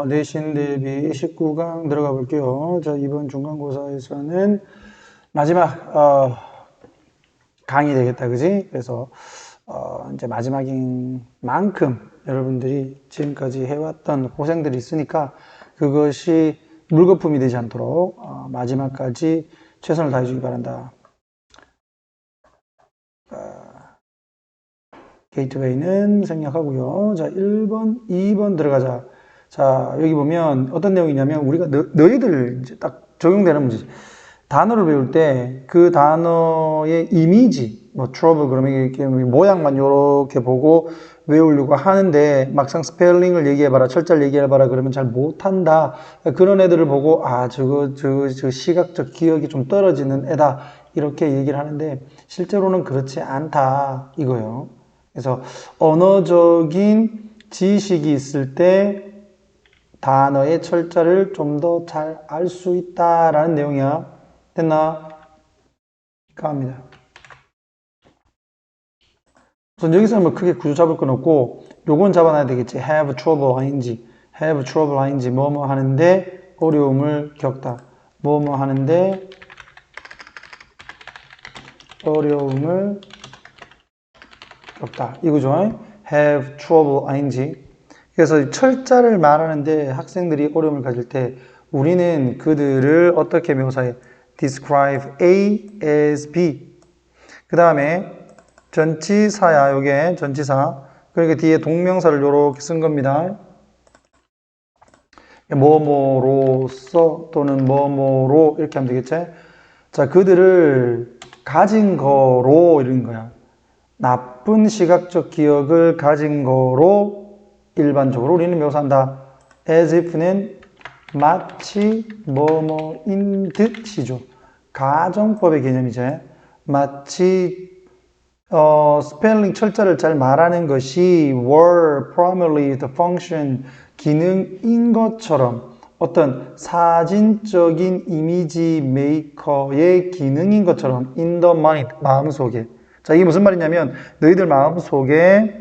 내신 대비 19강 들어가 볼게요. 자, 이번 중간고사에서는 마지막 강의 되겠다, 그지? 그래서 이제 마지막인 만큼 여러분들이 지금까지 해왔던 고생들이 있으니까 그것이 물거품이 되지 않도록 마지막까지 최선을 다해주기 바란다. 게이트웨이는 생략하고요. 자, 1번, 2번 들어가자. 자, 여기 보면 어떤 내용이냐면 우리가 너희들 이제 딱 적용되는 문제지. 단어를 배울 때 그 단어의 이미지, 뭐 trouble 그러면 이렇게 모양만 이렇게 보고 외우려고 하는데 막상 스펠링을 얘기해봐라, 철자를 얘기해봐라 그러면 잘 못한다. 그런 애들을 보고 저거 시각적 기억이 좀 떨어지는 애다 이렇게 얘기를 하는데 실제로는 그렇지 않다 이거예요. 그래서 언어적인 지식이 있을 때 단어의 철자를 좀 더 잘 알 수 있다라는 내용이야. 됐나? 갑니다. 우선 여기서는 뭐 크게 구조 잡을 건 없고 요건 잡아놔야 되겠지. have trouble ing, have trouble ing 뭐뭐 하는데 어려움을 겪다. 뭐뭐 하는데 어려움을 겪다. 이거죠. have trouble ing. 그래서 철자를 말하는데 학생들이 어려움을 가질 때 우리는 그들을 어떻게 묘사해? describe A as B. 그 다음에 전치사야. 요게 전치사. 그러니까 뒤에 동명사를 요렇게 쓴 겁니다. 뭐뭐로써 또는 뭐뭐로 이렇게 하면 되겠지? 자, 그들을 가진 거로 이런 거야. 나쁜 시각적 기억을 가진 거로 일반적으로 우리는 묘사한다. as if는 마치 뭐뭐인 듯이죠. 가정법의 개념이죠. 마치 스펠링 철자를 잘 말하는 것이 were primarily the function 기능인 것처럼 어떤 사진적인 이미지 메이커의 기능인 것처럼 in the mind 마음속에. 자, 이게 무슨 말이냐면 너희들 마음속에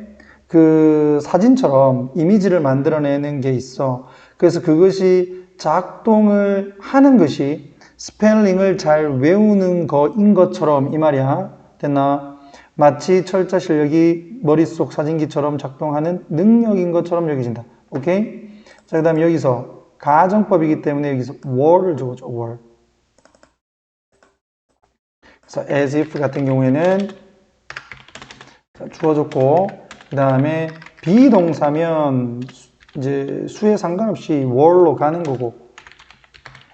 그 사진처럼 이미지를 만들어내는 게 있어. 그래서 그것이 작동을 하는 것이 스펠링을 잘 외우는 거인 것처럼 이 말이야. 됐나? 마치 철자 실력이 머릿속 사진기처럼 작동하는 능력인 것처럼 여겨진다. 오케이? 자, 그 다음에 여기서 가정법이기 때문에 여기서 were를 적어줘. were. 그래서 as if 같은 경우에는 주어졌고 그 다음에 비동사면 이제 수에 상관없이 were로 가는 거고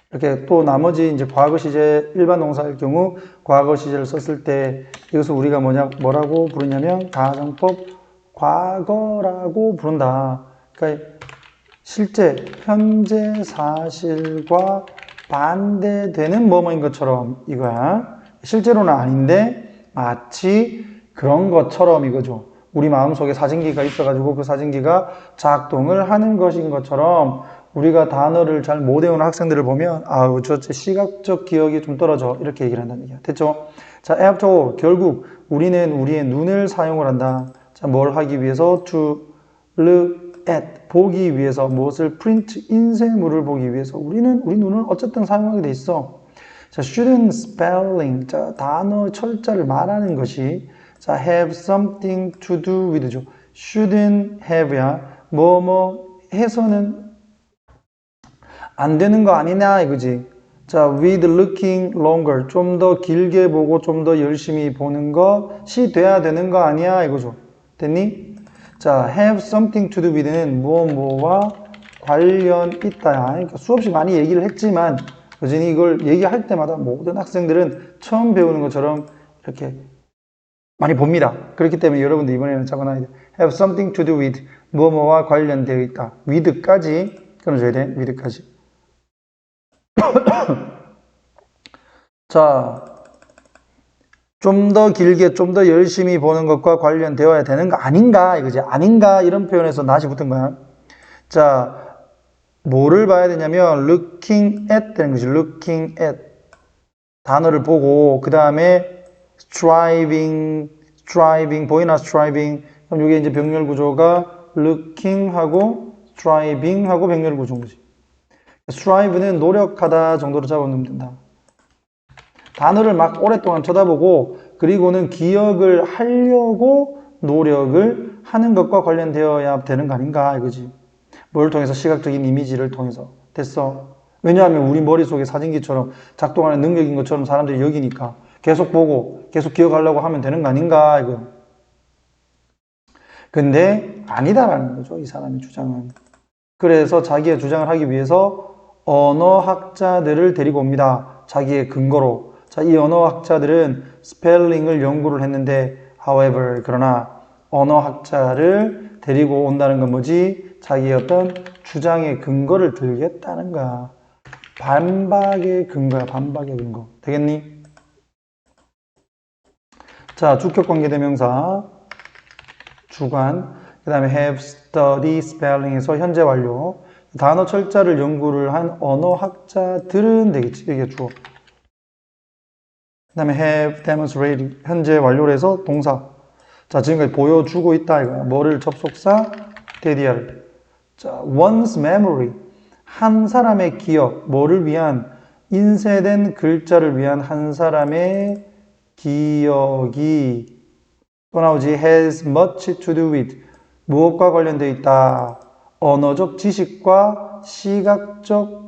이렇게 또 나머지 이제 과거 시제 일반 동사일 경우 과거 시제를 썼을 때 이것을 우리가 뭐라고 부르냐면 가정법 과거라고 부른다. 그러니까 실제 현재 사실과 반대되는 뭐뭐인 것처럼 이거야. 실제로는 아닌데 마치 그런 것처럼 이거죠. 우리 마음속에 사진기가 있어가지고 그 사진기가 작동을 하는 것인 것처럼 우리가 단어를 잘 못 외우는 학생들을 보면 저 시각적 기억이 좀 떨어져 이렇게 얘기를 한다는 얘기야. 됐죠? 자, after all 결국 우리는 우리의 눈을 사용을 한다. 자, 뭘 하기 위해서? to look at 보기 위해서 무엇을 print 인쇄물을 보기 위해서 우리 눈을 어쨌든 사용하게 돼 있어. 자, shouldn't spelling 자, 단어 철자를 말하는 것이 자, have something to do with죠. shouldn't have야. 뭐뭐 해서는 안 되는 거 아니냐 이거지. 자, with looking longer 좀 더 길게 보고 좀 더 열심히 보는 것이 돼야 되는 거 아니야 이거죠. 됐니? 자, have something to do with는 뭐뭐와 관련 있다야. 그러니까 수없이 많이 얘기를 했지만 여전히 이걸 얘기할 때마다 모든 학생들은 처음 배우는 것처럼 이렇게 많이 봅니다. 그렇기 때문에 여러분들 이번에는 적어놔야 돼. have something to do with 뭐뭐와 관련되어 있다. with까지 끊어줘야 돼. with까지. 자, 좀 더 길게, 좀 더 열심히 보는 것과 관련되어야 되는 거 아닌가? 이거지. 아닌가? 이런 표현에서 낫이 붙은 거야. 자, 뭐를 봐야 되냐면, looking at 되는 거지. looking at. 단어를 보고, 그 다음에 striving, 보이나 striving. 그럼 이게 이제 병렬 구조가 looking 하고 striving 하고 병렬을 구준 거지. strive는 노력하다 정도로 잡아놓으면 된다. 단어를 막 오랫동안 쳐다보고 그리고는 기억을 하려고 노력을 하는 것과 관련되어야 되는 거 아닌가 이거지. 뭘 통해서? 시각적인 이미지를 통해서. 됐어. 왜냐하면 우리 머릿속에 사진기처럼 작동하는 능력인 것처럼 사람들이 여기니까 계속 보고 계속 기억하려고 하면 되는 거 아닌가 이거. 근데 아니다라는 거죠. 이 사람의 주장은. 그래서 자기의 주장을 하기 위해서 언어학자들을 데리고 옵니다. 자기의 근거로. 자, 이 언어학자들은 스펠링을 연구를 했는데 however, 그러나 언어학자를 데리고 온다는 건 뭐지? 자기의 어떤 주장의 근거를 들겠다는 거야. 반박의 근거야. 반박의 근거. 되겠니? 자, 주격관계대명사 주관, 그 다음에 have study spelling에서 현재 완료. 단어 철자를 연구를 한 언어학자들은 되겠지. 이게 주어. 그 다음에 have demonstrated 현재 완료를 해서 동사. 자, 지금까지 보여주고 있다 이거야. 뭐를? 접속사 대디아를. 자, one's memory 한 사람의 기억. 뭐를 위한? 인쇄된 글자를 위한 한 사람의 기억이 또 나오지. has much to do with 무엇과 관련되어 있다? 언어적 지식과 시각적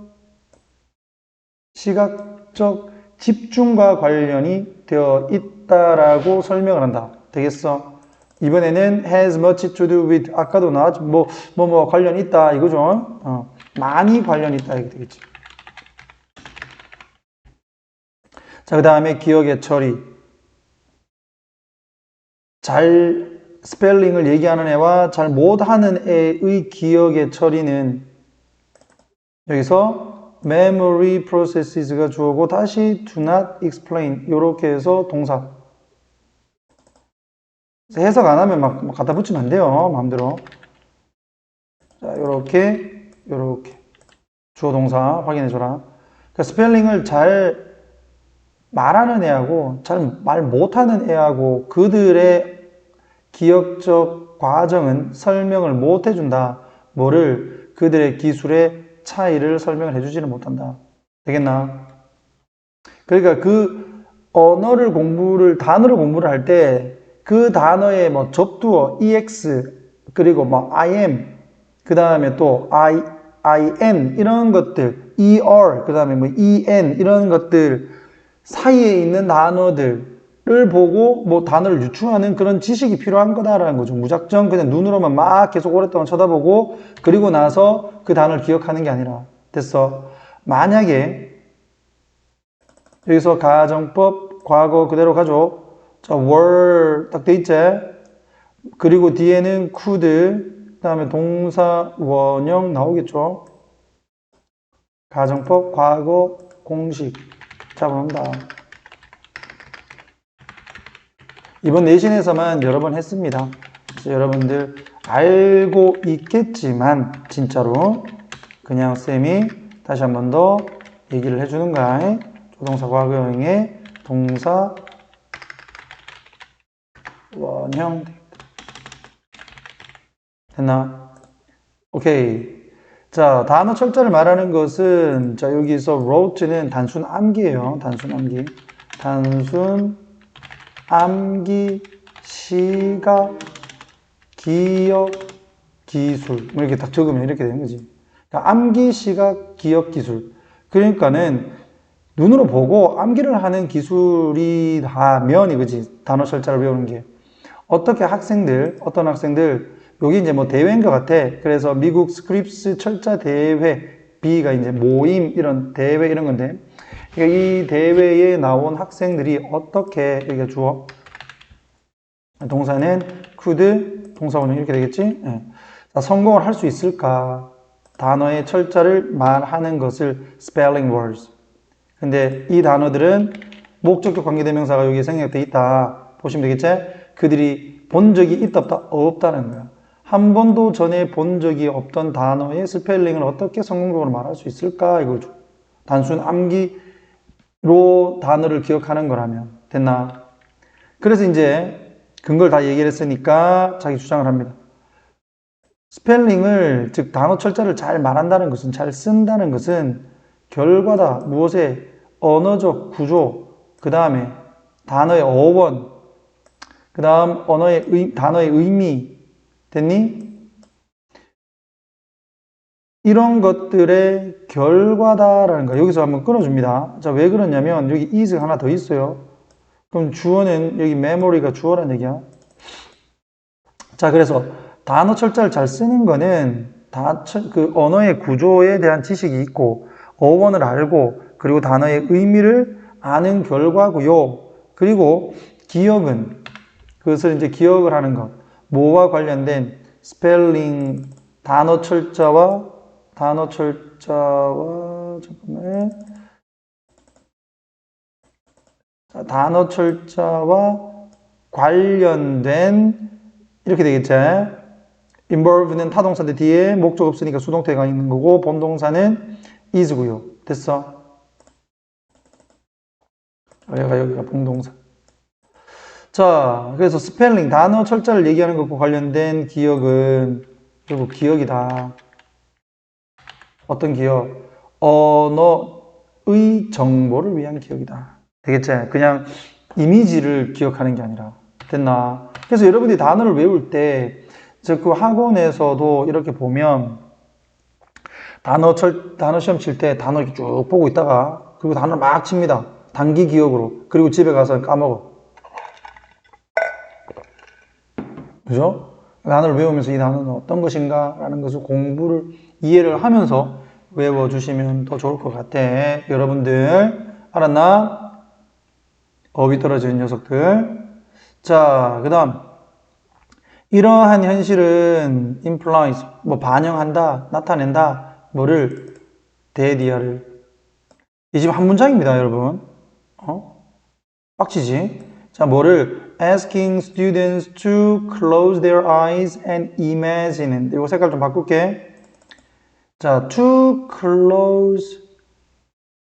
집중과 관련이 되어 있다라고 설명을 한다. 되겠어? 이번에는 has much to do with 아까도 나왔지. 뭐 관련이 있다 이거죠. 많이 관련이 있다 이게 되겠지. 자, 그 다음에 기억의 처리. 잘 스펠링을 얘기하는 애와 잘 못하는 애의 기억의 처리는 여기서 memory processes가 주어고 다시 do not explain 이렇게 해서 동사. 해석 안 하면 막 갖다 붙이면 안 돼요. 마음대로. 자, 요렇게 주어 동사 확인해줘라. 그러니까 스펠링을 잘 말하는 애하고 잘 말 못하는 애하고 그들의 기억적 과정은 설명을 못 해준다. 뭐를? 그들의 기술의 차이를 설명을 해주지는 못한다. 되겠나? 그러니까 그 단어를 공부를 할 때 그 단어의 뭐 접두어 ex 그리고 뭐 im 그 다음에 또 in 이런 것들 er 그 다음에 뭐 en 이런 것들 사이에 있는 단어들을 보고 뭐 단어를 유추하는 그런 지식이 필요한 거다라는 거죠. 무작정 그냥 눈으로만 막 계속 오랫동안 쳐다보고 그리고 나서 그 단어를 기억하는 게 아니라. 됐어. 만약에 여기서 가정법 과거 그대로 가죠. 자, were 딱 돼 있지. 그리고 뒤에는 could 그 다음에 동사 원형 나오겠죠. 가정법 과거 공식 잡아놓는다. 이번 내신에서만 여러 번 했습니다. 그래서 여러분들 알고 있겠지만 진짜로 그냥 쌤이 다시 한 번 더 얘기를 해주는 거야. 조동사 과거형의 동사 원형 됐나? 오케이. 자, 단어 철자를 말하는 것은 자 여기서 wrote는 단순 암기예요. 단순 암기. 단순 암기, 시각, 기억, 기술 뭐 이렇게 딱 적으면 이렇게 되는 거지. 그러니까 암기, 시각, 기억, 기술. 그러니까는 눈으로 보고 암기를 하는 기술이라면 이거지. 단어 철자를 배우는 게. 어떤 학생들 여기 이제 뭐 대회인 것 같아. 그래서 미국 스크립스 철자 대회 B가 이제 모임 이런 대회 이런 건데 그러니까 이 대회에 나온 학생들이 어떻게 여기가 주어 동사는 could 동사원형 이렇게 되겠지. 네. 자, 성공을 할 수 있을까? 단어의 철자를 말하는 것을 spelling words. 근데 이 단어들은 목적격 관계대명사가 여기에 생략되어 있다. 보시면 되겠지? 그들이 본 적이 있다 없다? 없다는 거야. 한 번도 전에 본 적이 없던 단어의 스펠링을 어떻게 성공적으로 말할 수 있을까? 이거죠. 단순 암기로 단어를 기억하는 거라면. 됐나? 그래서 이제 근거를 다 얘기를 했으니까 자기 주장을 합니다. 스펠링을, 즉 단어 철자를 잘 말한다는 것은, 잘 쓴다는 것은 결과다. 무엇에? 언어적 구조, 그 다음에 단어의 어원, 그 다음 단어의 의미, 됐니? 이런 것들의 결과다라는 거. 여기서 한번 끊어줍니다. 자, 왜 그러냐면 여기 is 하나 더 있어요. 그럼 주어는 여기 memory가 주어란 얘기야. 자, 그래서 단어 철자를 잘 쓰는 거는 그 언어의 구조에 대한 지식이 있고 어원을 알고 그리고 단어의 의미를 아는 결과고요. 그리고 기억은 그것을 이제 기억을 하는 것. 뭐와 관련된 스펠링 단어 철자와 잠깐만. 자, 단어 철자와 관련된 이렇게 되겠지. involve는 타동사인데 뒤에 목적 없으니까 수동태가 있는 거고 본동사는 is고요. 됐어? 여기가 본동사. 자, 그래서 스펠링 단어 철자를 얘기하는 것과 관련된 기억은 결국 기억이다. 어떤 기억? 언어의 정보를 위한 기억이다. 되겠지? 그냥 이미지를 기억하는 게 아니라. 됐나? 그래서 여러분들이 단어를 외울 때, 그 학원에서도 이렇게 보면, 단어 시험 칠 때 단어 이렇게 쭉 보고 있다가, 그리고 단어를 막 칩니다. 단기 기억으로. 그리고 집에 가서 까먹어. 그죠? 단어를 외우면서 이 단어는 어떤 것인가? 라는 것을 이해를 하면서 외워주시면 더 좋을 것 같아. 여러분들, 알았나? 업이 떨어지는 녀석들. 자, 그 다음. 이러한 현실은 implies, 반영한다, 나타낸다, 대디아를. 이 지금 한 문장입니다, 여러분. 빡치지? 자, asking students to close their eyes and imagine. 이거 색깔 좀 바꿀게. 자, to close.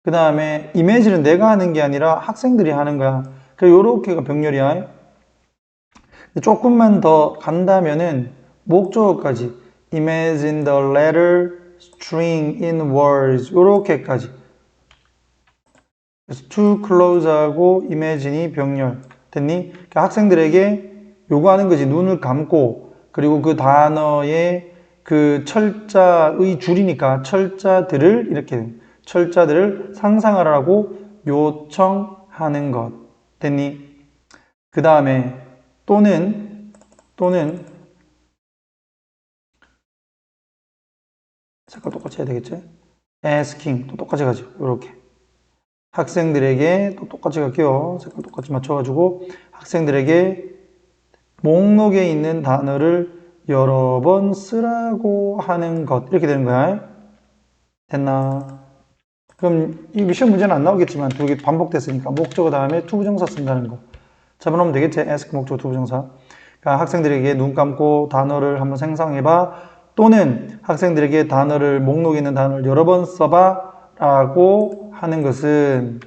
그 다음에 imagine은 내가 하는 게 아니라 학생들이 하는 거야. 그래서 요렇게가 병렬이야. 조금만 더 간다면은 목적어까지 imagine the letter string in words 요렇게까지. 그래서 to close하고 imagine이 병렬. 됐니? 그러니까 학생들에게 요구하는 거지. 눈을 감고 그리고 그 단어의 그 철자의 줄이니까 철자들을 상상하라고 요청하는 것. 됐니? 그 다음에 또는 색깔 똑같이 해야 되겠지? asking 또 똑같이 가죠. 요렇게 학생들에게 또 똑같이 갈게요. 색깔 똑같이 맞춰가지고 학생들에게 목록에 있는 단어를 여러 번 쓰라고 하는 것. 이렇게 되는 거야. 됐나? 그럼 이 시험 문제는 안 나오겠지만 두 개 반복됐으니까 목적어 다음에 투부정사 쓴다는 거. 잡아놓으면 되겠지? ask 목적어 투부정사. 그러니까 학생들에게 눈 감고 단어를 한번 생성해봐. 또는 학생들에게 목록에 있는 단어를 여러 번 써봐. 라고 하는 것은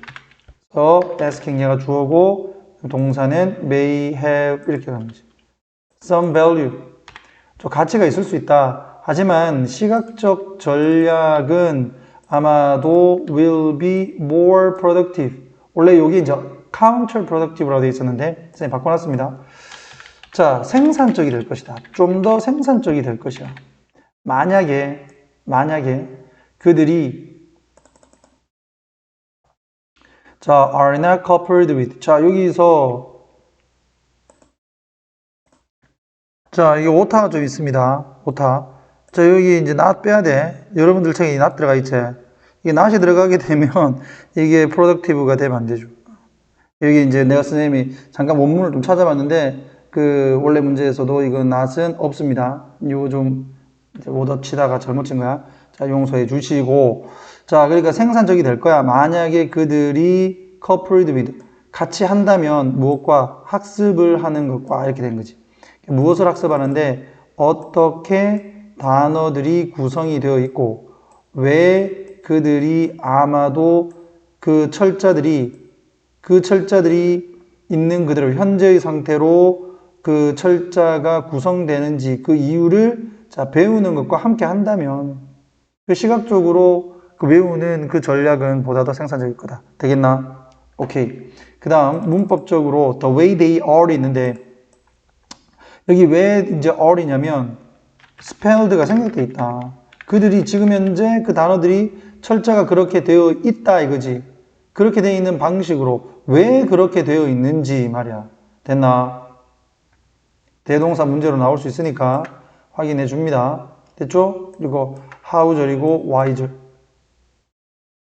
asking 얘가 주어고 동사는 may have 이렇게 가는 거지. some value. 좀 가치가 있을 수 있다. 하지만 시각적 전략은 아마도 will be more productive. 원래 여기 이제 counterproductive라고 되어 있었는데 선생님 바꿔놨습니다. 자, 생산적이 될 것이다. 좀 더 생산적이 될 것이야. 만약에 그들이 자, are not coupled with. 자, 여기서 자, 이게 오타가 좀 있습니다. 오타. 자, 여기 이제 not 빼야 돼. 여러분들 책에 not 들어가 있지. 이게 not이 들어가게 되면 이게 productive가 되면 안 되죠. 여기 이제 내가 선생님이 잠깐 원문을 좀 찾아봤는데 그 원래 문제에서도 이거 not은 없습니다. 이거 좀 오더 치다가 잘못 친 거야. 자, 용서해 주시고. 자, 그러니까 생산적이 될 거야. 만약에 그들이 coupled with 같이 한다면 무엇과 학습을 하는 것과 이렇게 된 거지. 무엇을 학습하는데 어떻게 단어들이 구성이 되어 있고 왜 그들이 아마도 그 철자들이 있는 그대로 현재의 상태로 그 철자가 구성되는지 그 이유를 자, 배우는 것과 함께 한다면 그 시각적으로 그 외우는 그 전략은 보다 더 생산적일 거다. 되겠나? 오케이. 그 다음 문법적으로 the way they are 있는데 여기 왜 이제 are이냐면 spelled가 생략되어 있다. 그들이 지금 현재 그 단어들이 철자가 그렇게 되어 있다 이거지. 그렇게 되어 있는 방식으로 왜 그렇게 되어 있는지 말이야. 됐나? 대동사 문제로 나올 수 있으니까 확인해 줍니다. 됐죠? 그리고 how절이고 why절.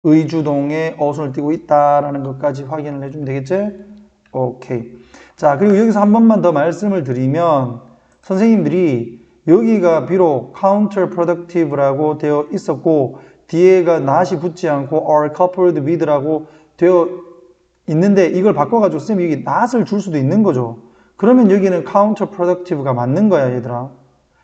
의주동에 어순을 띄고 있다라는 것까지 확인을 해주면 되겠지? 오케이. 자, 그리고 여기서 한 번만 더 말씀을 드리면 선생님들이 여기가 비록 counterproductive라고 되어 있었고 뒤에가 not이 붙지 않고 are coupled with라고 되어 있는데 이걸 바꿔가지고 쌤이 여기 not을 줄 수도 있는 거죠. 그러면 여기는 counterproductive가 맞는 거야, 얘들아.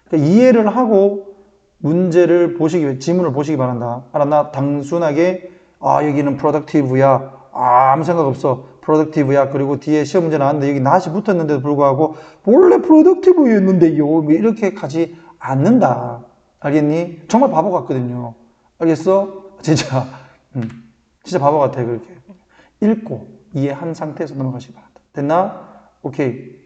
그러니까 이해를 하고 문제를 지문을 보시기 바란다. 알았나? 단순하게, 여기는 productive야. 아무 생각 없어. productive야. 그리고 뒤에 시험 문제 나왔는데 여기 not이 붙었는데도 불구하고 원래 productive였는데요. 뭐 이렇게 가지 않는다. 알겠니? 정말 바보 같거든요. 알겠어? 진짜 바보 같아, 그렇게. 읽고 이해한 상태에서 넘어가시기 바란다. 됐나? 오케이.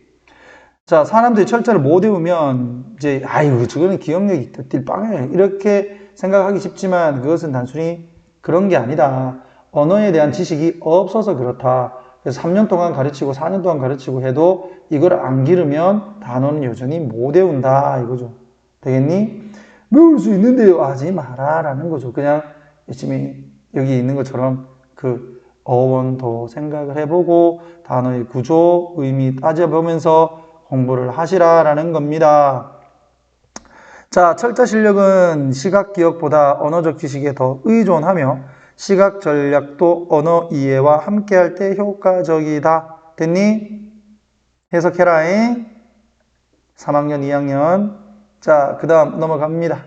자, 사람들이 철자를 못 외우면 이제 저거는 기억력이 띨빵해 이렇게 생각하기 쉽지만 그것은 단순히 그런 게 아니다. 언어에 대한 지식이 없어서 그렇다. 그래서 3년 동안 가르치고 4년 동안 가르치고 해도 이걸 안 기르면 단어는 여전히 못 외운다 이거죠. 되겠니? 외울 수 있는데요. 하지 마라 라는 거죠. 그냥 열심히 여기 있는 것처럼 그 어원도 생각을 해보고 단어의 구조, 의미 따져보면서 공부를 하시라라는 겁니다. 자, 철자 실력은 시각 기억보다 언어적 지식에 더 의존하며 시각 전략도 언어 이해와 함께할 때 효과적이다. 됐니? 해석해라잉. 3학년, 2학년. 자, 그 다음 넘어갑니다.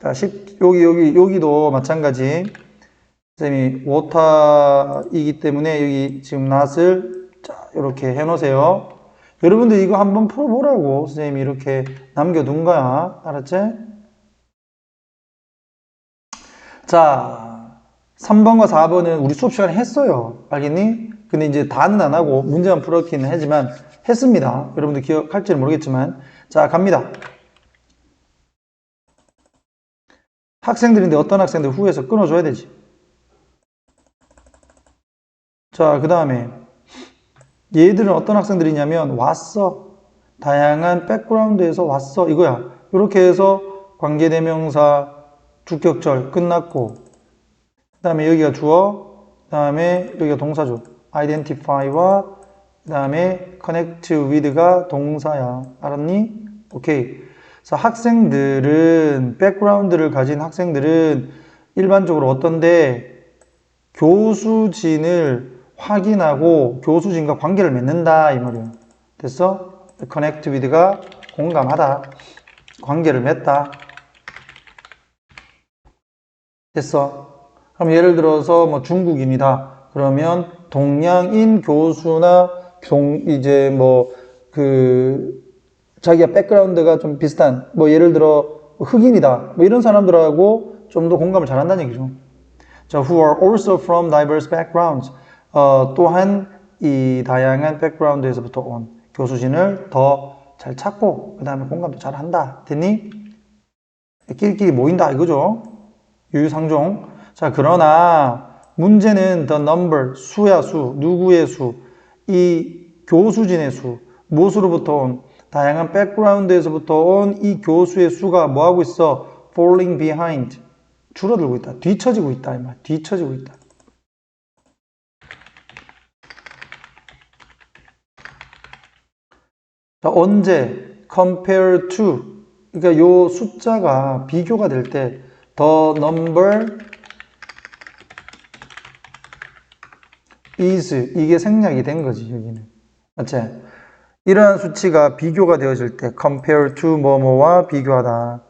자, 여기도 마찬가지. 선생님이 워터이기 때문에 여기 지금 낫을 자, 이렇게 해놓으세요. 여러분들 이거 한번 풀어보라고 선생님이 이렇게 남겨둔 거야. 알았지? 자, 3번과 4번은 우리 수업 시간에 했어요. 알겠니? 근데 이제 다는 안 하고 문제만 풀었기는 하지만 했습니다. 여러분들 기억할지는 모르겠지만. 자, 갑니다. 학생들인데 어떤 학생들 후에서 끊어줘야 되지. 자, 그 다음에 얘들은 어떤 학생들이냐면 왔어. 다양한 백그라운드에서 왔어. 이거야. 이렇게 해서 관계대명사 주격절 끝났고 그 다음에 여기가 주어 그 다음에 여기가 동사죠. identify와 그 다음에 connect with가 동사야. 알았니? 오케이. 그래서 학생들은 백그라운드를 가진 학생들은 일반적으로 어떤데 교수진을 확인하고 교수진과 관계를 맺는다 이 말이에요. 됐어? connect with가 공감하다. 관계를 맺다. 됐어? 그럼 예를 들어서 뭐 중국인이다. 그러면 동양인 교수나 자기가 백그라운드가 좀 비슷한 뭐 예를 들어 흑인이다. 뭐 이런 사람들하고 좀 더 공감을 잘한다는 얘기죠. 자, who are also from diverse backgrounds. 또한 이 다양한 백그라운드에서부터 온 교수진을 더 잘 찾고 그 다음에 공감도 잘 한다. 됐니? 끼리끼리 모인다 이거죠. 유유상종. 자, 그러나 문제는 the number, 수야 수, 누구의 수, 이 교수진의 수, 무엇으로부터 온 다양한 백그라운드에서부터 온 이 교수의 수가 뭐하고 있어? falling behind. 줄어들고 있다. 뒤처지고 있다. 이 말. 뒤처지고 있다. 자, 언제 compare to 그러니까 요 숫자가 비교가 될 때 the number is 이게 생략이 된 거지 여기는. 맞지? 이러한 수치가 비교가 되어질 때 compare to 뭐뭐와 비교하다.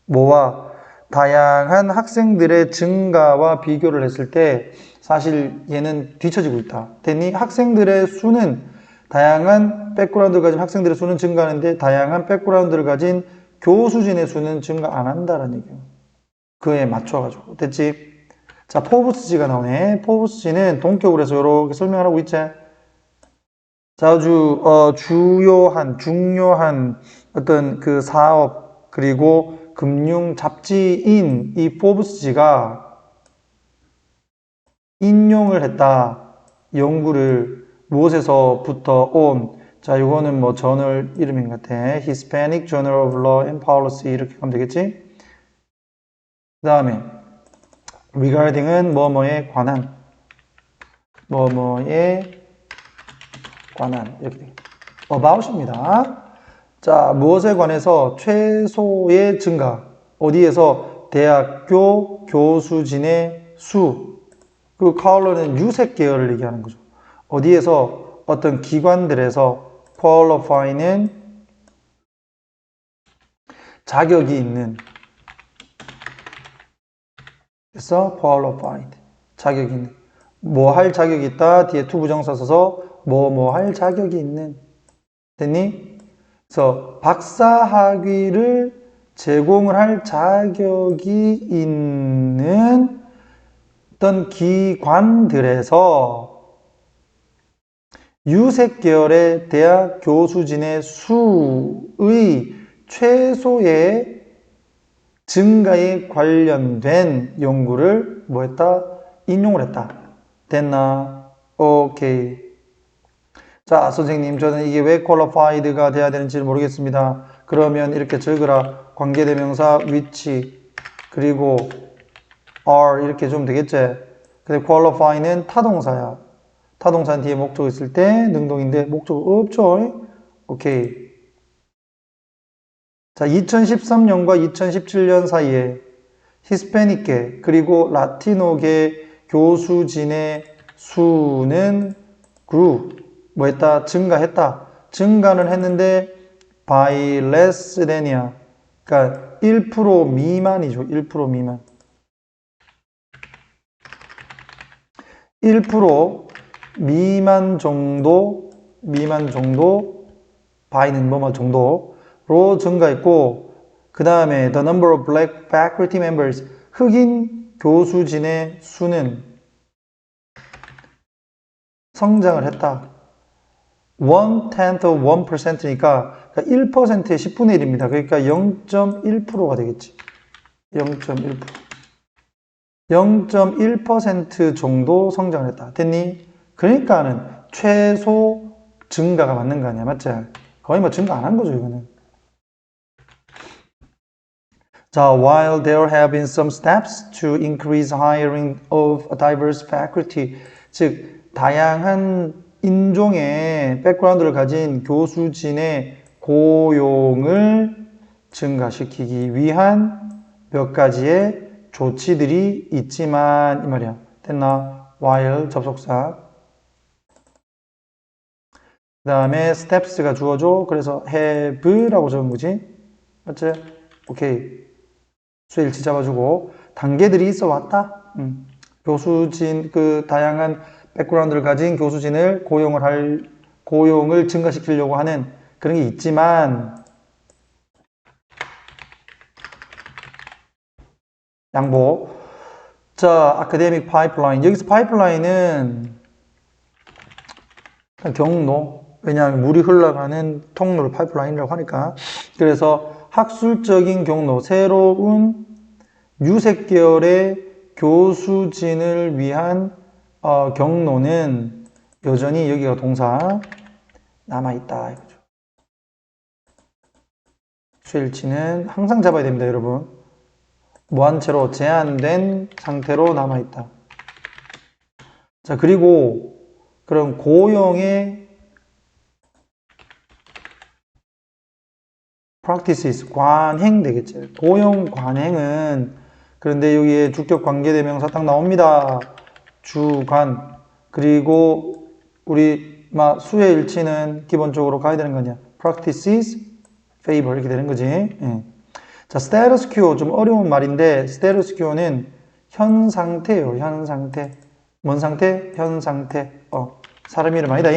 뭐와 다양한 학생들의 증가와 비교를 했을 때 사실 얘는 뒤처지고 있다. 됐니? 학생들의 수는 다양한 백그라운드를 가진 학생들의 수는 증가하는데 다양한 백그라운드를 가진 교수진의 수는 증가 안 한다라는 얘기예요. 그에 맞춰가지고. 됐지? 자, 포브스지가 나오네. 포브스지는 동격으로 해서 이렇게 설명을 하고 있지. 자, 아주 중요한 어떤 그 사업 그리고 금융 잡지인 이 포브스지가 인용을 했다. 연구를 무엇에서부터 온. 자, 이거는 뭐 저널 이름인 것 같아. Hispanic Journal of Law and Policy 이렇게 하면 되겠지? 그 다음에 regarding은 뭐뭐에 관한 뭐뭐에 관한 이렇게 되겠다. about입니다. 자, 무엇에 관해서 최소의 증가. 어디에서? 대학교 교수진의 수. 그 컬러는 유색 계열을 얘기하는 거죠. 어디에서? 어떤 기관들에서 qualify는 자격이 있는. 그래서 qualified 자격이 있는. 뭐 할 자격이 있다. 뒤에 to 부정사 써서 뭐 할 자격이 있는. 됐니? 그래서 박사학위를 제공을 할 자격이 있는 어떤 기관들에서 유색 계열의 대학 교수진의 수의 최소의 증가에 관련된 연구를 뭐 했다? 인용을 했다. 됐나? 오케이. 자, 선생님, 저는 이게 왜 qualified가 돼야 되는지 모르겠습니다. 그러면 이렇게 적으라. 관계대명사 which 그리고 are 이렇게 좀 되겠지? 근데 qualify는 타동사야. 타동사 뒤에 목적 있을 때 능동인데 목적 없죠? 오케이. 자, 2013년과 2017년 사이에 히스패닉계 그리고 라티노계 교수진의 수는 grew 뭐 했다? 증가했다. 증가는 했는데 by less than이야. 그러니까 1% 미만이죠. 1% 미만. 1% 미만 정도 by는 뭐뭐 정도로 증가했고 그 다음에 the number of black faculty members 흑인 교수진의 수는 성장을 했다. 1/10 of 1%니까 1%의 10분의 1입니다. 그러니까 0.1%가 되겠지. 0.1%. 0.1% 정도 성장을 했다. 됐니? 그러니까는 최소 증가가 맞는 거 아니야. 맞지? 거의 뭐 증가 안 한 거죠, 이거는. 자, while there have been some steps to increase hiring of a diverse faculty, 즉 다양한 인종의 백그라운드를 가진 교수진의 고용을 증가시키기 위한 몇 가지의 조치들이 있지만 이 말이야. 됐나? while 접속사. 그 다음에 steps가 주어져. 그래서 have라고 적은 거지. 맞지? 오케이. 수일치 잡아주고 단계들이 있어 왔다. 교수진 그 다양한 백그라운드를 가진 교수진을 고용을 증가시키려고 하는 그런 게 있지만 양보. 자, 아카데믹 파이프라인. 여기서 파이프라인은 경로. 왜냐하면 물이 흘러가는 통로를 파이프라인이라고 하니까. 그래서 학술적인 경로, 새로운 유색 계열의 교수진을 위한 경로는 여전히 여기가 동사 남아있다. 이거죠. 수일치는 항상 잡아야 됩니다, 여러분. 무한채로 제한된 상태로 남아있다. 자, 그리고 그럼 고용의 practices, 관행 되겠죠. 고용 관행은 그런데 여기에 주격 관계대명사 딱 나옵니다. 주관. 그리고 우리 수의 일치는 기본적으로 가야 되는 거냐. practices, favor 이렇게 되는 거지. 예. 자, status quo 좀 어려운 말인데 status quo는 현 상태예요. 현 상태. 뭔 상태? 현 상태. 사람 이름 아니다.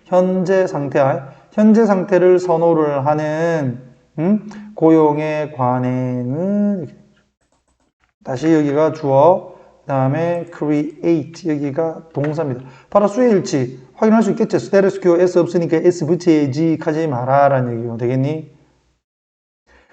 현재 상태를 선호를 하는 고용에 관해는 다시 여기가 주어 그 다음에 create 여기가 동사입니다. 바로 수의 일치 확인할 수 있겠죠. 스테레스 큐 S 없으니까 S 붙여야지 하지 마라 라는 얘기고 되겠니?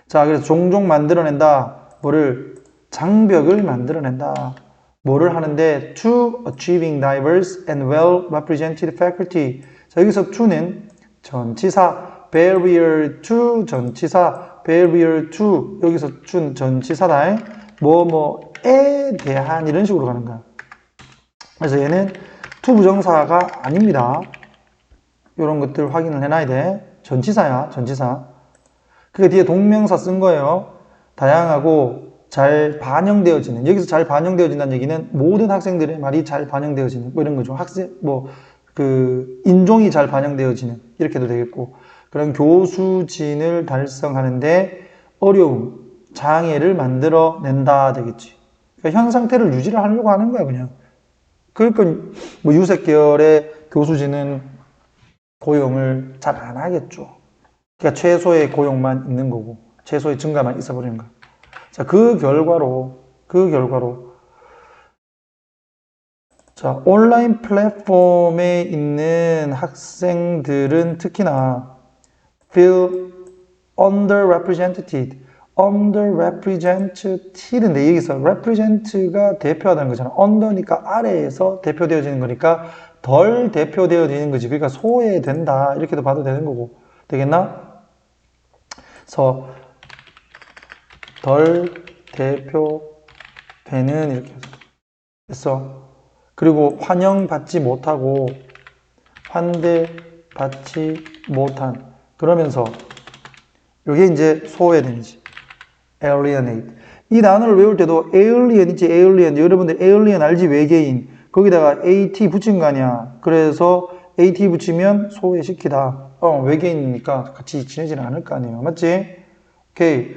자, 그래서 종종 만들어낸다. 뭐를? 장벽을 만들어낸다. 뭐를 하는데? To achieving diverse and well represented faculty. 자, 여기서 to는 전치사, barrier to 전치사, barrier to 여기서 to 전치사다. 뭐뭐에 대한 이런 식으로 가는 거야. 그래서 얘는 to 부정사가 아닙니다. 이런 것들 확인을 해놔야 돼. 전치사야, 전치사. 그게 뒤에 동명사 쓴 거예요. 다양하고 잘 반영되어지는. 여기서 잘 반영되어진다는 얘기는 모든 학생들의 말이 잘 반영되어지는 뭐 이런 거죠. 인종이 잘 반영되어지는 이렇게도 되겠고 그런 교수진을 달성하는데 어려움, 장애를 만들어낸다 되겠지. 그러니까 현 상태를 유지를 하려고 하는 거야 그냥. 그러니까 뭐 유색 계열의 교수진은 고용을 잘 안 하겠죠. 그러니까 최소의 고용만 있는 거고 최소의 증가만 있어버리는 거야. 자, 그 결과로 자, 온라인 플랫폼에 있는 학생들은 특히나 feel underrepresented인데 여기서 represent가 대표하다는 거잖아. under니까 아래에서 대표되어지는 거니까 덜 대표되어지는 거지. 그러니까 소외된다 이렇게도 봐도 되는 거고 되겠나? 그래서 덜 대표되는 이렇게 했어. 그리고 환영받지 못하고 환대받지 못한 그러면서 이게 이제 소외되는지 alienate. 이 단어를 외울 때도 alien 있지 alien. 여러분들 alien 알지? 외계인. 거기다가 at 붙인 거 아니야. 그래서 at 붙이면 소외시키다. 외계인이니까 같이 지내지는 않을 거 아니에요. 맞지? 오케이.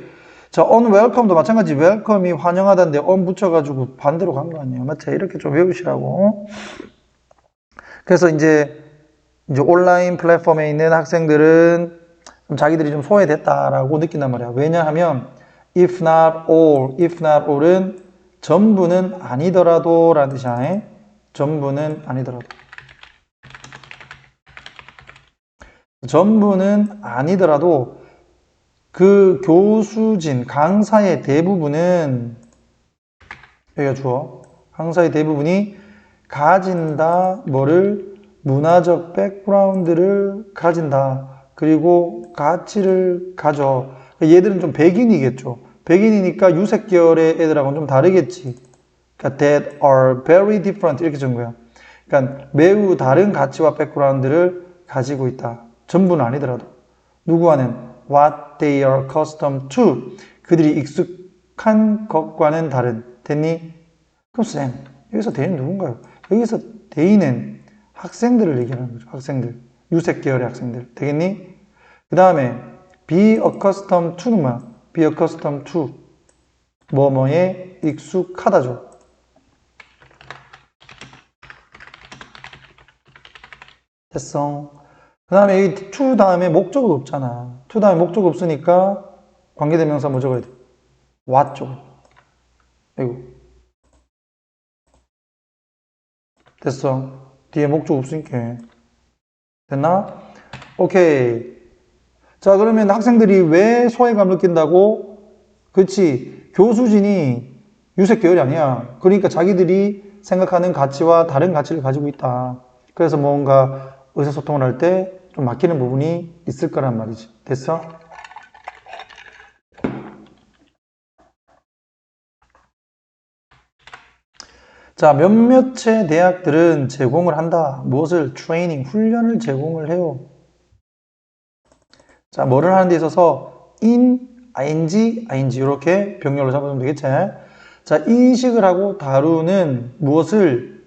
자, unwelcome도 마찬가지. welcome이 환영하다인데 붙여가지고 반대로 간 거 아니에요. 맞지? 이렇게 좀 외우시라고. 그래서 이제 온라인 플랫폼에 있는 학생들은 자기들이 좀 소외됐다라고 느낀단 말이야. 왜냐하면 if not all은 전부는 아니더라도 라는 뜻이야. 전부는 아니더라도. 전부는 아니더라도 그 교수진, 강사의 대부분은 여기가 주어. 강사의 대부분이 가진다. 뭐를? 문화적 백그라운드를 가진다. 그리고 가치를 가져. 얘들은 좀 백인이겠죠. 백인이니까 유색 계열의 애들하고는 좀 다르겠지. 그러니까 that are very different 이렇게 준 거야. 그러니까 매우 다른 가치와 백그라운드를 가지고 있다. 전부는 아니더라도. 누구와는 what they are accustomed to. 그들이 익숙한 것과는 다른. 됐니? 그럼 쌤, 여기서 대인은 누군가요? 여기서 대인은 학생들을 얘기하는 거죠. 학생들. 유색 계열의 학생들. 되겠니? 그 다음에 be accustomed to는 뭐야? be accustomed to. 뭐뭐에 익숙하다죠. 됐어. 그 다음에 이 to 다음에 목적어 없잖아. to 다음에 목적어 없으니까 관계대명사 뭐 적어야 돼? what 적어. 아이고. 됐어. 뒤에 목적어 없으니까. 됐나? 오케이. 자, 그러면 학생들이 왜 소외감 느낀다고? 그렇지. 교수진이 유색 계열이 아니야. 그러니까 자기들이 생각하는 가치와 다른 가치를 가지고 있다. 그래서 뭔가 의사소통을 할 때 좀 막히는 부분이 있을 거란 말이지. 됐어? 자, 몇몇의 대학들은 제공을 한다. 무엇을? 트레이닝, 훈련을 제공을 해요. 자, 뭐를 하는 데 있어서 in, ing 이렇게 병렬로 잡아주면 되겠지? 자, 인식을 하고 다루는 무엇을?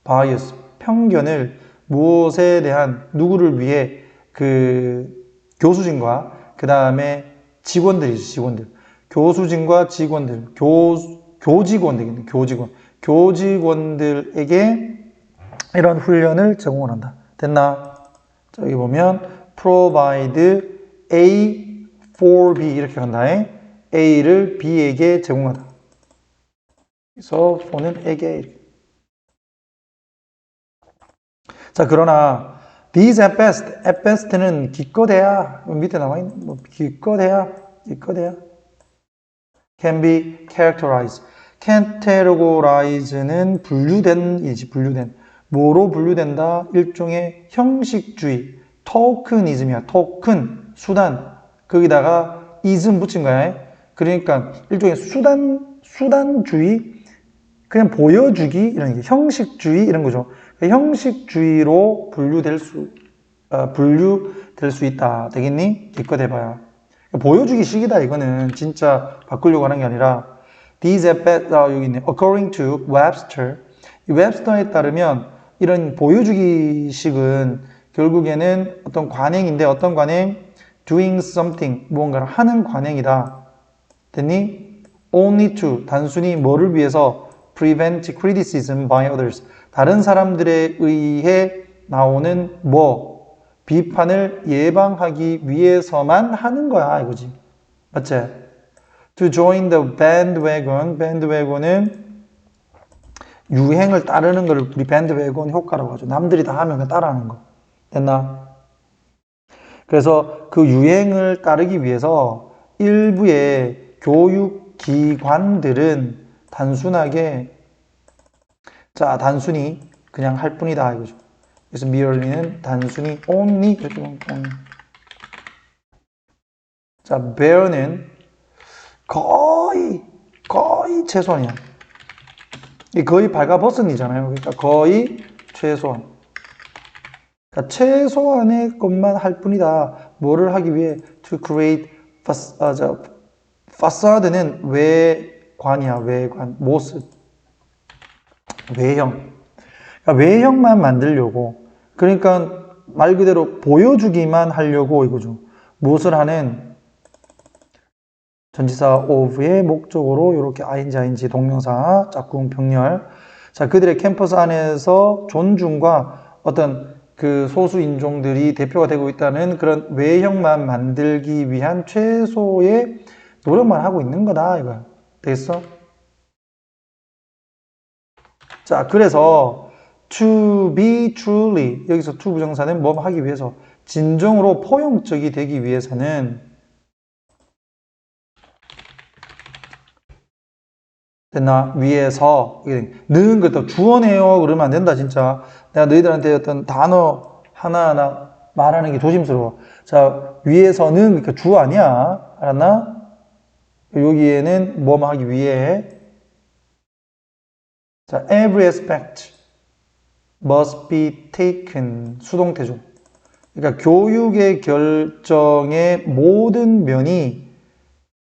bias, 편견을 무엇에 대한 누구를 위해 교수진과 그 다음에 직원들이지, 직원들. 교수진과 직원들, 교직원 되겠네, 교직원들에게 이런 훈련을 제공을 한다. 됐나? 자, 여기 보면 provide A for B 이렇게 간다. A를 B에게 제공하다. 그래서 for는 에게. 자, 그러나 these at best는 기껏해야 밑에 나와 있는 뭐 기껏해야 can be characterized. categorize는 분류된 뭐로 분류된다? 일종의 형식주의, 토크니즘이야. 토큰, 수단. 거기다가 ism 붙인 거야. 그러니까 일종의 수단주의, 그냥 보여주기 이런 게 형식주의 이런 거죠. 형식주의로 분류될 수 있다. 되겠니? 기껏 해봐야. 보여주기 식이다. 이거는 진짜 바꾸려고 하는 게 아니라 these at best, 여기 있네. According to Webster. 이 웹스터에 따르면 이런 보여주기 식은 결국에는 어떤 관행인데 어떤 관행? doing something, 무언가를 하는 관행이다. 됐니? only to, 단순히 뭐를 위해서? prevent criticism by others. 다른 사람들에 의해 나오는 비판을 예방하기 위해서만 하는 거야, 이거지. 맞지? To join the bandwagon. bandwagon은 유행을 따르는 걸 우리 bandwagon 효과라고 하죠. 남들이 다 하면 그냥 따라하는 거. 됐나? 그래서 그 유행을 따르기 위해서 일부의 교육기관들은 단순히 그냥 할 뿐이다, 이거죠. 그래서 merely는 단순히 only 이렇게 보면 only. 자, bare는 거의 최소한이야. 거의 발가벗은이잖아요. 그러니까 거의 최소한. 그러니까 최소한의 것만 할 뿐이다. 뭐를 하기 위해? To create facade는 외관이야. 외관, 모습, 외형. 그러니까 외형만 만들려고. 그러니까 말 그대로 보여주기만 하려고 이거죠. 무엇을 하는? 전치사 of의 목적으로 이렇게 ing 동명사, 짝꿍, 병렬. 자, 그들의 캠퍼스 안에서 존중과 어떤 그 소수 인종들이 대표가 되고 있다는 그런 외형만 만들기 위한 최소의 노력만 하고 있는 거다, 이거야. 되겠어? 자, 그래서 to be truly, 여기서 to 부정사는 뭐 하기 위해서? 진정으로 포용적이 되기 위해서는 됐나? 위에서 넣은 것도 주어내요 그러면 안 된다. 진짜 내가 너희들한테 어떤 단어 하나하나 말하는 게 조심스러워. 자, 위에서는 그러니까 주어 아니야. 알았나? 여기에는 뭐 하기 위해. 자, every aspect must be taken. 수동태죠. 그러니까 교육의 결정의 모든 면이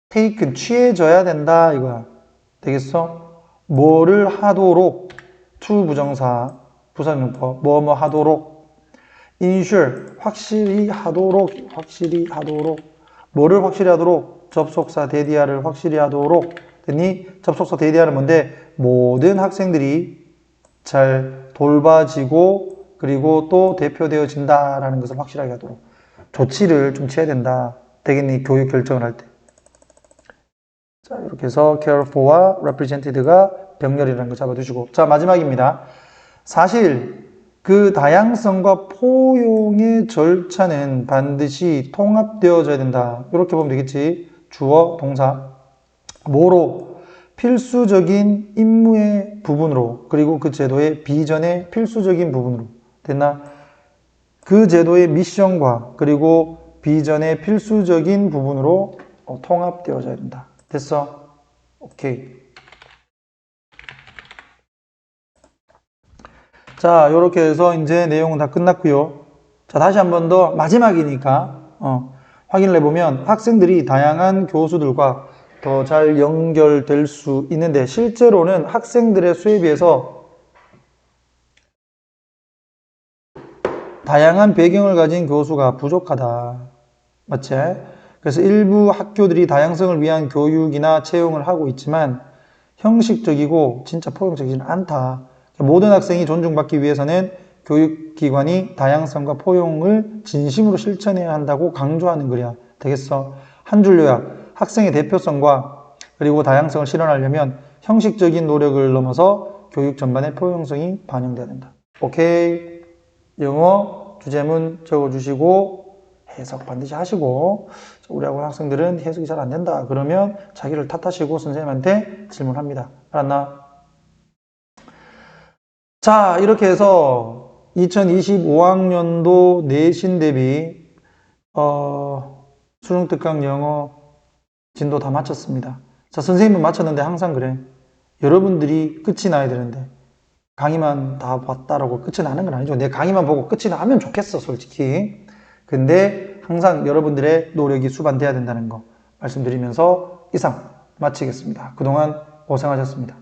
taken, 취해져야 된다 이거야. 되겠어? 뭐를 하도록, to 부정사, 부사용법, 뭐뭐 하도록, ensure, 확실히 하도록, 뭐를 확실히 하도록, 접속사 대디아를 확실히 하도록, 됐니? 접속사 대디아는 뭔데? 모든 학생들이 잘 돌봐지고, 그리고 또 대표되어진다라는 것을 확실하게 하도록. 조치를 좀 취해야 된다. 되겠니? 교육 결정을 할 때. 자, 이렇게 해서 care for와 represented가 병렬이라는 거 잡아두시고. 자, 마지막입니다. 사실 그 다양성과 포용의 절차는 반드시 통합되어져야 된다. 이렇게 보면 되겠지. 주어, 동사. 뭐로? 필수적인 임무의 부분으로, 그리고 그 제도의 비전의 필수적인 부분으로. 됐나? 그 제도의 미션과 그리고 비전의 필수적인 부분으로 통합되어져야 된다. 됐어? 오케이. 자, 요렇게 해서 이제 내용은 다 끝났고요. 자, 다시 한 번 더 마지막이니까 확인을 해보면 학생들이 다양한 교수들과 더 잘 연결될 수 있는데 실제로는 학생들의 수에 비해서 다양한 배경을 가진 교수가 부족하다. 맞지? 그래서 일부 학교들이 다양성을 위한 교육이나 채용을 하고 있지만 형식적이고 진짜 포용적이지는 않다. 모든 학생이 존중받기 위해서는 교육기관이 다양성과 포용을 진심으로 실천해야 한다고 강조하는 글이야. 되겠어? 한 줄 요약. 학생의 대표성과 그리고 다양성을 실현하려면 형식적인 노력을 넘어서 교육 전반의 포용성이 반영돼야 된다. 오케이. 영어 주제문 적어주시고 해석 반드시 하시고, 우리 학원 학생들은 해석이 잘 안 된다 그러면 자기를 탓하시고 선생님한테 질문합니다. 알았나? 자, 이렇게 해서 2025학년도 내신 대비 수능특강 영어 진도 다 마쳤습니다. 자, 선생님은 마쳤는데 항상 그래. 여러분들이 끝이 나야 되는데 강의만 다 봤다라고 끝이 나는 건 아니죠. 내 강의만 보고 끝이 나면 좋겠어, 솔직히. 근데 항상 여러분들의 노력이 수반돼야 된다는 거 말씀드리면서 이상 마치겠습니다. 그동안 고생하셨습니다.